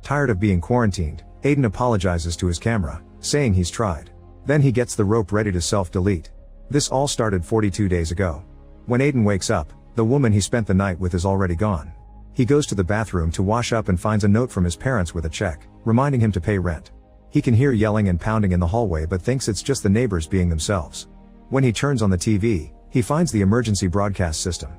Tired of being quarantined, Aiden apologizes to his camera, saying he's tried. Then he gets the rope ready to self-delete. This all started 42 days ago. When Aiden wakes up, the woman he spent the night with is already gone. He goes to the bathroom to wash up and finds a note from his parents with a check, reminding him to pay rent. He can hear yelling and pounding in the hallway but thinks it's just the neighbors being themselves. When he turns on the TV, he finds the emergency broadcast system.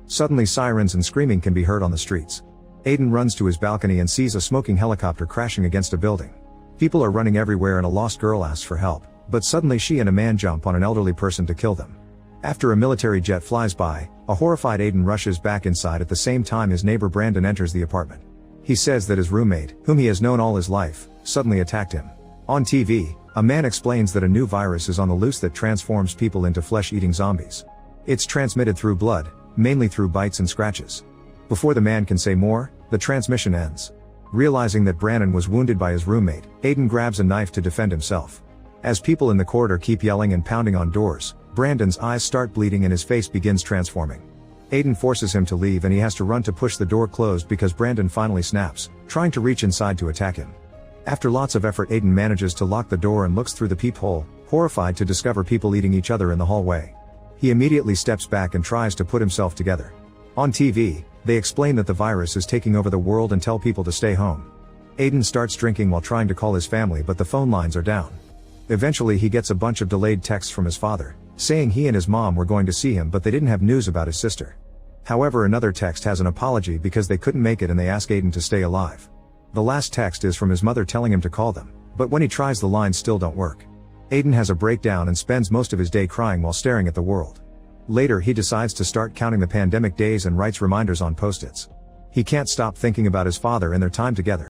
Suddenly sirens and screaming can be heard on the streets. Aiden runs to his balcony and sees a smoking helicopter crashing against a building. People are running everywhere and a lost girl asks for help, but suddenly she and a man jump on an elderly person to kill them. After a military jet flies by, a horrified Aiden rushes back inside at the same time his neighbor Brandon enters the apartment. He says that his roommate, whom he has known all his life, suddenly attacked him. On TV, a man explains that a new virus is on the loose that transforms people into flesh-eating zombies. It's transmitted through blood, mainly through bites and scratches. Before the man can say more, the transmission ends. Realizing that Brandon was wounded by his roommate, Aiden grabs a knife to defend himself. As people in the corridor keep yelling and pounding on doors, Brandon's eyes start bleeding and his face begins transforming. Aiden forces him to leave and he has to run to push the door closed because Brandon finally snaps, trying to reach inside to attack him. After lots of effort, Aiden manages to lock the door and looks through the peephole, horrified to discover people eating each other in the hallway. He immediately steps back and tries to put himself together. On TV, they explain that the virus is taking over the world and tell people to stay home. Aiden starts drinking while trying to call his family but the phone lines are down. Eventually he gets a bunch of delayed texts from his father, saying he and his mom were going to see him but they didn't have news about his sister. However, another text has an apology because they couldn't make it and they ask Aiden to stay alive. The last text is from his mother telling him to call them, but when he tries the lines still don't work. Aiden has a breakdown and spends most of his day crying while staring at the world. Later he decides to start counting the pandemic days and writes reminders on post-its. He can't stop thinking about his father and their time together.